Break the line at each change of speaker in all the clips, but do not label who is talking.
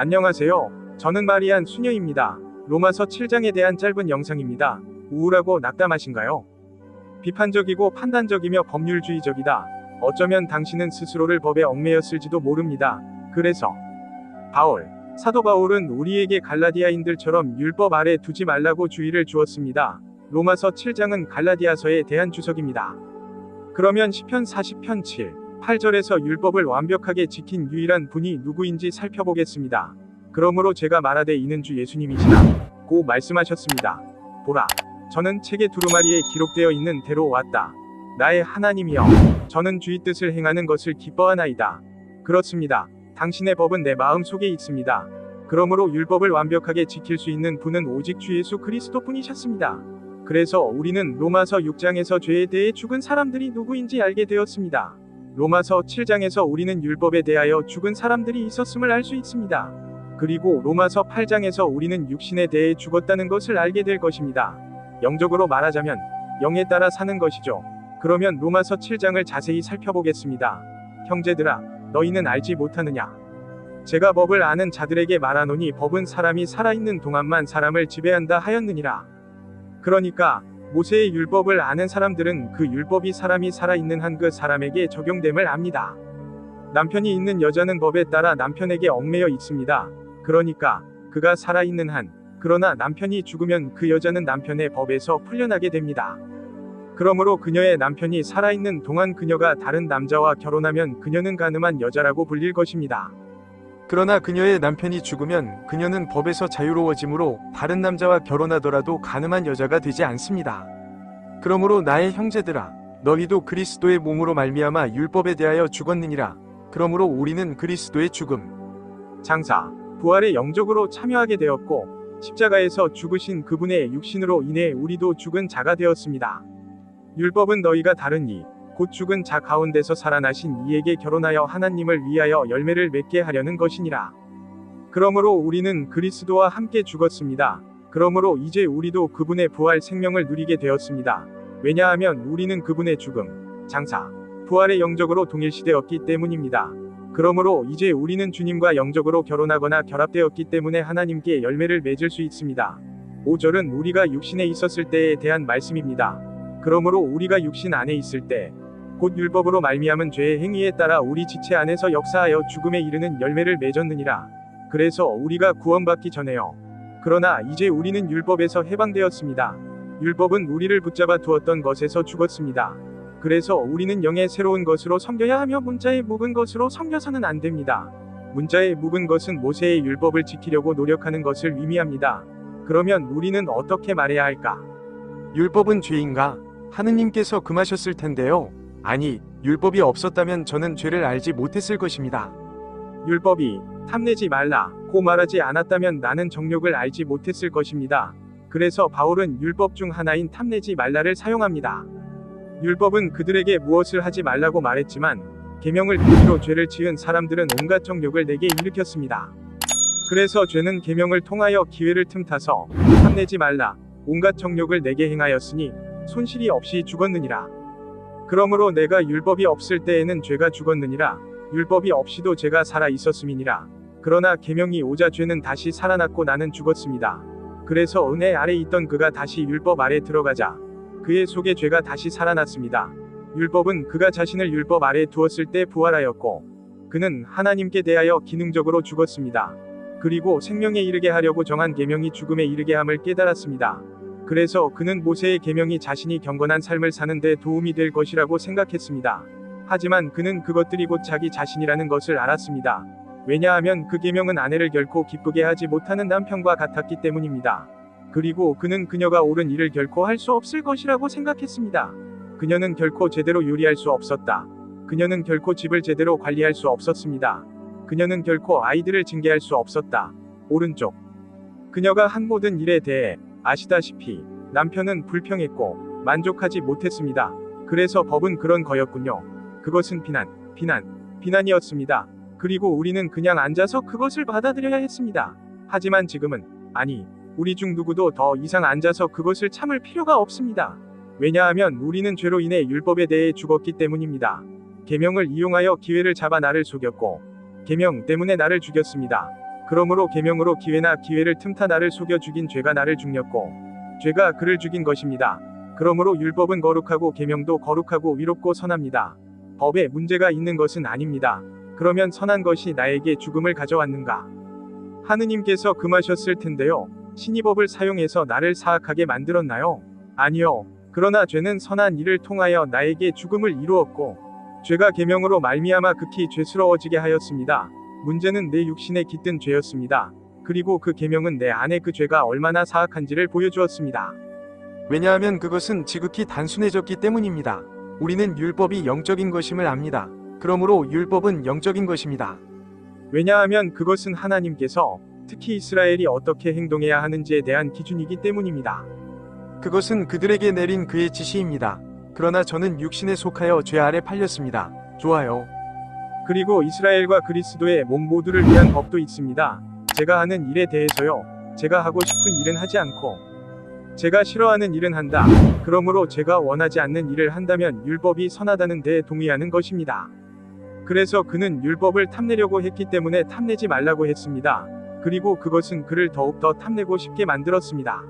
안녕하세요. 저는 마리안 수녀입니다. 로마서 7장에 대한 짧은 영상입니다. 우울하고 낙담하신가요? 비판적이고 판단적이며 법률주의적이다. 어쩌면 당신은 스스로를 법에 얽매였을지도 모릅니다. 그래서 사도 바울은 우리에게 갈라디아인들처럼 율법 아래 두지 말라고 주의를 주었습니다. 로마서 7장은 갈라디아서에 대한 주석입니다. 그러면 시편 40편 7, 8절에서 율법을 완벽하게 지킨 유일한 분이 누구인지 살펴보겠습니다. 그러므로 제가 말하되 이는 주 예수님이시라 고 말씀하셨습니다. 보라, 저는 책의 두루마리에 기록되어 있는 대로 왔다. 나의 하나님이여, 저는 주의 뜻을 행하는 것을 기뻐하나이다. 그렇습니다. 당신의 법은 내 마음 속에 있습니다. 그러므로 율법을 완벽하게 지킬 수 있는 분은 오직 주 예수 그리스도뿐이셨습니다. 그래서 우리는 로마서 6장에서 죄에 대해 죽은 사람들이 누구인지 알게 되었습니다. 로마서 7장에서 우리는 율법에 대하여 죽은 사람들이 있었음을 알 수 있습니다. 그리고 로마서 8장에서 우리는 육신에 대해 죽었다는 것을 알게 될 것입니다. 영적으로 말하자면 영에 따라 사는 것이죠. 그러면 로마서 7장을 자세히 살펴보겠습니다. 형제들아, 너희는 알지 못하느냐? 제가 법을 아는 자들에게 말하노니 법은 사람이 살아있는 동안만 사람을 지배한다 하였느니라. 그러니까 모세의 율법을 아는 사람들은 그 율법이 사람이 살아있는 한 그 사람에게 적용됨을 압니다. 남편이 있는 여자는 법에 따라 남편에게 얽매여 있습니다. 그러니까 그가 살아있는 한, 그러나 남편이 죽으면 그 여자는 남편의 법에서 풀려나게 됩니다. 그러므로 그녀의 남편이 살아있는 동안 그녀가 다른 남자와 결혼하면 그녀는 간음한 여자라고 불릴 것입니다. 그러나 그녀의 남편이 죽으면 그녀는 법에서 자유로워지므로 다른 남자와 결혼하더라도 간음한 여자가 되지 않습니다. 그러므로 나의 형제들아, 너희도 그리스도의 몸으로 말미암아 율법에 대하여 죽었느니라. 그러므로 우리는 그리스도의 죽음, 장사, 부활에 영적으로 참여하게 되었고 십자가에서 죽으신 그분의 육신으로 인해 우리도 죽은 자가 되었습니다. 율법은 너희가 다른 이, 곧 죽은 자 가운데서 살아나신 이에게 결혼하여 하나님을 위하여 열매를 맺게 하려는 것이니라. 그러므로 우리는 그리스도와 함께 죽었습니다. 그러므로 이제 우리도 그분의 부활 생명을 누리게 되었습니다. 왜냐하면 우리는 그분의 죽음, 장사, 부활에 영적으로 동일시되었기 때문입니다. 그러므로 이제 우리는 주님과 영적으로 결혼하거나 결합되었기 때문에 하나님께 열매를 맺을 수 있습니다. 5절은 우리가 육신에 있었을 때에 대한 말씀입니다. 그러므로 우리가 육신 안에 있을 때, 곧 율법으로 말미암은 죄의 행위에 따라 우리 지체 안에서 역사하여 죽음에 이르는 열매를 맺었느니라. 그래서 우리가 구원받기 전에요. 그러나 이제 우리는 율법에서 해방되었습니다. 율법은 우리를 붙잡아 두었던 것에서 죽었습니다. 그래서 우리는 영의 새로운 것으로 섬겨야 하며 문자에 묵은 것으로 섬겨서는 안 됩니다. 문자에 묵은 것은 모세의 율법을 지키려고 노력하는 것을 의미합니다. 그러면 우리는 어떻게 말해야 할까? 율법은 죄인가? 하느님께서 금하셨을 텐데요. 아니, 율법이 없었다면 저는 죄를 알지 못했을 것입니다. 율법이 탐내지 말라 고 말하지 않았다면 나는 정욕을 알지 못했을 것입니다. 그래서 바울은 율법 중 하나인 탐내지 말라를 사용합니다. 율법은 그들에게 무엇을 하지 말라고 말했지만 계명을 빌미로 죄를 지은 사람들은 온갖 정욕을 내게 일으켰습니다. 그래서 죄는 계명을 통하여 기회를 틈타서 탐내지 말라 온갖 정욕을 내게 행하였으니 손실이 없이 죽었느니라. 그러므로 내가 율법이 없을 때에는 죄가 죽었느니라. 율법이 없이도 죄가 살아 있었음이니라. 그러나 계명이 오자 죄는 다시 살아났고 나는 죽었습니다. 그래서 은혜 아래 있던 그가 다시 율법 아래 들어가자 그의 속에 죄가 다시 살아났습니다. 율법은 그가 자신을 율법 아래 두었을 때 부활하였고 그는 하나님께 대하여 기능적으로 죽었습니다. 그리고 생명에 이르게 하려고 정한 계명이 죽음에 이르게 함을 깨달았습니다. 그래서 그는 모세의 계명이 자신이 경건한 삶을 사는 데 도움이 될 것이라고 생각했습니다. 하지만 그는 그것들이 곧 자기 자신이라는 것을 알았습니다. 왜냐하면 그 계명은 아내를 결코 기쁘게 하지 못하는 남편과 같았기 때문입니다. 그리고 그는 그녀가 옳은 일을 결코 할 수 없을 것이라고 생각했습니다. 그녀는 결코 제대로 요리할 수 없었다. 그녀는 결코 집을 제대로 관리할 수 없었습니다. 그녀는 결코 아이들을 징계할 수 없었다. 오른쪽. 그녀가 한 모든 일에 대해 아시다시피 남편은 불평했고 만족하지 못했습니다. 그래서 법은 그런 거였군요. 그것은 비난이었습니다. 그리고 우리는 그냥 앉아서 그것을 받아들여야 했습니다. 하지만 지금은, 아니, 우리 중 누구도 더 이상 앉아서 그것을 참을 필요가 없습니다. 왜냐하면 우리는 죄로 인해 율법에 대해 죽었기 때문입니다. 계명을 이용하여 기회를 잡아 나를 속였고 계명 때문에 나를 죽였습니다. 그러므로 계명으로 기회나 기회를 틈타 나를 속여 죽인 죄가 나를 죽였고 죄가 그를 죽인 것입니다. 그러므로 율법은 거룩하고 계명도 거룩하고 의롭고 선합니다. 법에 문제가 있는 것은 아닙니다. 그러면 선한 것이 나에게 죽음을 가져왔는가? 하느님께서 금하셨을 텐데요. 신이 법을 사용해서 나를 사악하게 만들었나요? 아니요. 그러나 죄는 선한 일을 통하여 나에게 죽음을 이루었고 죄가 계명으로 말미암아 극히 죄스러워지게 하였습니다. 문제는 내 육신에 깃든 죄였습니다. 그리고 그 계명은 내 안에 그 죄가 얼마나 사악한지를 보여주었습니다.
왜냐하면 그것은 지극히 단순해졌기 때문입니다. 우리는 율법이 영적인 것임을 압니다. 그러므로 율법은 영적인 것입니다.
왜냐하면 그것은 하나님께서 특히 이스라엘이 어떻게 행동해야 하는지에 대한 기준이기 때문입니다.
그것은 그들에게 내린 그의 지시입니다. 그러나 저는 육신에 속하여 죄 아래 팔렸습니다. 좋아요.
그리고 이스라엘과 그리스도의 몸 모두를 위한 법도 있습니다. 제가 하는 일에 대해서요. 제가 하고 싶은 일은 하지 않고 제가 싫어하는 일은 한다. 그러므로 제가 원하지 않는 일을 한다면 율법이 선하다는 데에 동의하는 것입니다. 그래서 그는 율법을 탐내려고 했기 때문에 탐내지 말라고 했습니다. 그리고 그것은 그를 더욱 더 탐내고 싶게 만들었습니다.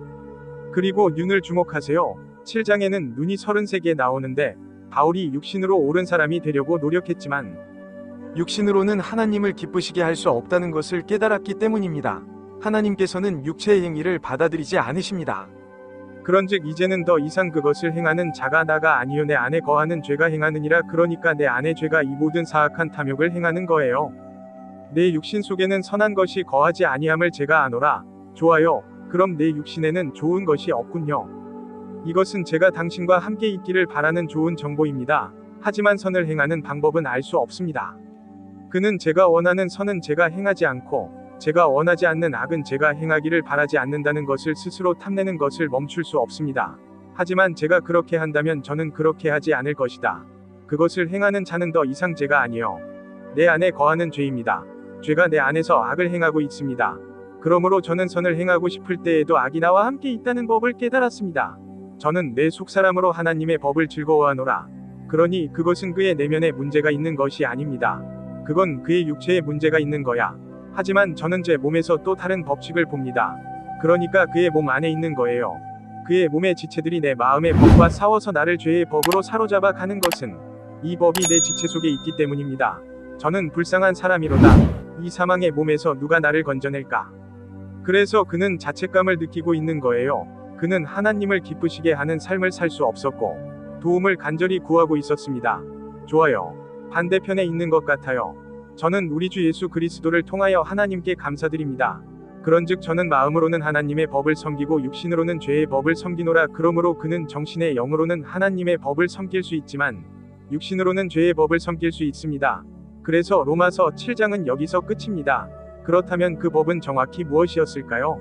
그리고 눈을 주목하세요. 7장에는 눈이 33개 나오는데 바울이 육신으로 옳은 사람이 되려고 노력했지만
육신으로는 하나님을 기쁘시게 할 수 없다는 것을 깨달았기 때문입니다. 하나님께서는 육체의 행위를 받아들이지 않으십니다.
그런즉 이제는 더 이상 그것을 행하는 자가 나가 아니요 내 안에 거하는 죄가 행하느니라. 그러니까 내 안에 죄가 이 모든 사악한 탐욕을 행하는 거예요. 내 육신 속에는 선한 것이 거하지 아니함을 제가 아노라. 좋아요. 그럼 내 육신에는 좋은 것이 없군요. 이것은 제가 당신과 함께 있기를 바라는 좋은 정보입니다. 하지만 선을 행하는 방법은 알 수 없습니다. 그는 제가 원하는 선은 제가 행하지 않고 제가 원하지 않는 악은 제가 행하기를 바라지 않는다는 것을 스스로 탐내는 것을 멈출 수 없습니다. 하지만 제가 그렇게 한다면 저는 그렇게 하지 않을 것이다. 그것을 행하는 자는 더 이상 제가 아니요 내 안에 거하는 죄입니다. 죄가 내 안에서 악을 행하고 있습니다. 그러므로 저는 선을 행하고 싶을 때에도 악이 나와 함께 있다는 법을 깨달았습니다. 저는 내 속사람으로 하나님의 법을 즐거워하노라. 그러니 그것은 그의 내면에 문제가 있는 것이 아닙니다. 그건 그의 육체에 문제가 있는 거야. 하지만 저는 제 몸에서 또 다른 법칙을 봅니다. 그러니까 그의 몸 안에 있는 거예요. 그의 몸의 지체들이 내 마음의 법과 싸워서 나를 죄의 법으로 사로잡아 가는 것은 이 법이 내 지체 속에 있기 때문입니다. 저는 불쌍한 사람이로다. 이 사망의 몸에서 누가 나를 건져낼까? 그래서 그는 자책감을 느끼고 있는 거예요. 그는 하나님을 기쁘시게 하는 삶을 살 수 없었고 도움을 간절히 구하고 있었습니다. 좋아요. 반대편에 있는 것 같아요. 저는 우리 주 예수 그리스도를 통하여 하나님께 감사드립니다. 그런즉 저는 마음으로는 하나님의 법을 섬기고 육신으로는 죄의 법을 섬기노라. 그러므로 그는 정신의 영으로는 하나님의 법을 섬길 수 있지만 육신으로는 죄의 법을 섬길 수 있습니다. 그래서 로마서 7장은 여기서 끝입니다. 그렇다면 그 법은 정확히 무엇이었을까요?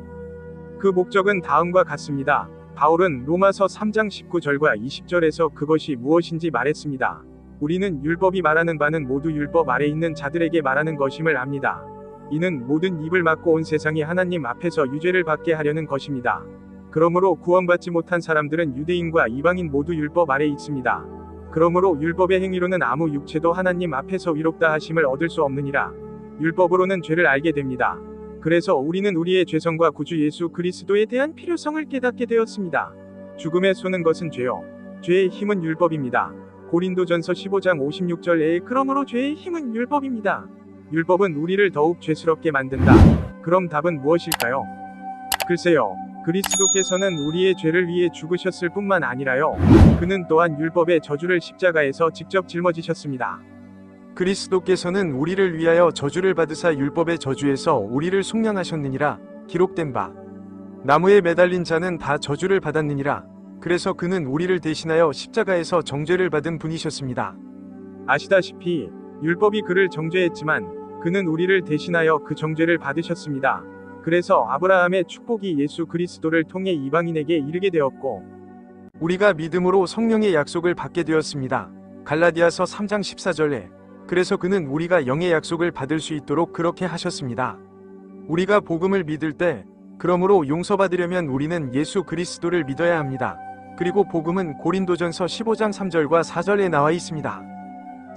그 목적은 다음과 같습니다. 바울은 로마서 3장 19절과 20절에서 그것이 무엇인지 말했습니다. 우리는 율법이 말하는 바는 모두 율법 아래 있는 자들에게 말하는 것임을 압니다. 이는 모든 입을 막고 온 세상이 하나님 앞에서 유죄를 받게 하려는 것입니다. 그러므로 구원받지 못한 사람들은 유대인과 이방인 모두 율법 아래 있습니다. 그러므로 율법의 행위로는 아무 육체도 하나님 앞에서 의롭다 하심을 얻을 수 없느니라. 율법으로는 죄를 알게 됩니다. 그래서 우리는 우리의 죄성과 구주 예수 그리스도에 대한 필요성을 깨닫게 되었습니다. 죽음에 쏘는 것은 죄요. 죄의 힘은 율법입니다. 고린도전서 15장 56절에 그러므로 죄의 힘은 율법입니다. 율법은 우리를 더욱 죄스럽게 만든다. 그럼 답은 무엇일까요? 글쎄요. 그리스도께서는 우리의 죄를 위해 죽으셨을 뿐만 아니라요. 그는 또한 율법의 저주를 십자가에서 직접 짊어지셨습니다.
그리스도께서는 우리를 위하여 저주를 받으사 율법의 저주에서 우리를 속량하셨느니라. 기록된 바 나무에 매달린 자는 다 저주를 받았느니라. 그래서 그는 우리를 대신하여 십자가에서 정죄를 받은 분이셨습니다.
아시다시피 율법이 그를 정죄했지만 그는 우리를 대신하여 그 정죄를 받으셨습니다. 그래서 아브라함의 축복이 예수 그리스도를 통해 이방인에게 이르게 되었고
우리가 믿음으로 성령의 약속을 받게 되었습니다. 갈라디아서 3장 14절에 그래서 그는 우리가 영의 약속을 받을 수 있도록 그렇게 하셨습니다. 우리가 복음을 믿을 때 그러므로 용서받으려면 우리는 예수 그리스도를 믿어야 합니다. 그리고 복음은 고린도전서 15장 3절과 4절에 나와 있습니다.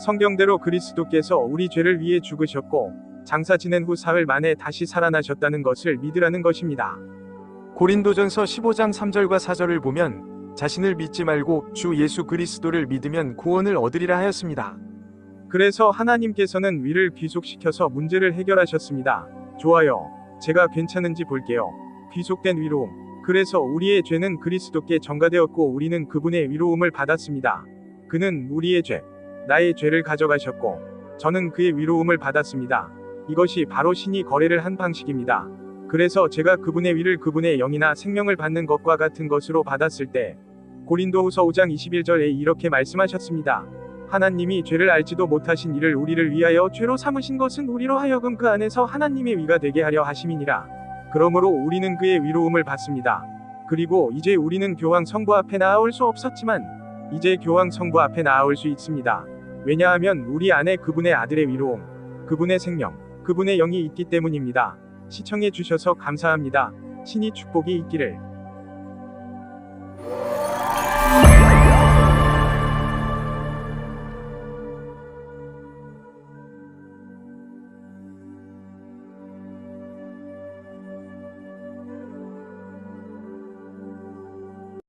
성경대로 그리스도께서 우리 죄를 위해 죽으셨고 장사 지낸 후 사흘 만에 다시 살아나셨다는 것을 믿으라는 것입니다.
고린도전서 15장 3절과 4절을 보면 자신을 믿지 말고 주 예수 그리스도를 믿으면 구원을 얻으리라 하였습니다.
그래서 하나님께서는 위를 귀속시켜서 문제를 해결하셨습니다. 좋아요. 제가 괜찮은지 볼게요. 귀속된 위로움. 그래서 우리의 죄는 그리스도께 전가되었고 우리는 그분의 위로움을 받았습니다. 그는 우리의 죄, 나의 죄를 가져가셨고 저는 그의 위로움을 받았습니다. 이것이 바로 신이 거래를 한 방식입니다. 그래서 제가 그분의 위를 그분의 영이나 생명을 받는 것과 같은 것으로 받았을 때 고린도후서 5장 21절에 이렇게 말씀하셨습니다. 하나님이 죄를 알지도 못하신 이를 우리를 위하여 죄로 삼으신 것은 우리로 하여금 그 안에서 하나님의 위가 되게 하려 하심이니라. 그러므로 우리는 그의 위로움을 받습니다. 그리고 이제 우리는 교황 성부 앞에 나아올 수 없었지만 이제 교황 성부 앞에 나아올 수 있습니다. 왜냐하면 우리 안에 그분의 아들의 위로움, 그분의 생명, 그분의 영이 있기 때문입니다. 시청해 주셔서 감사합니다. 신이 축복이 있기를.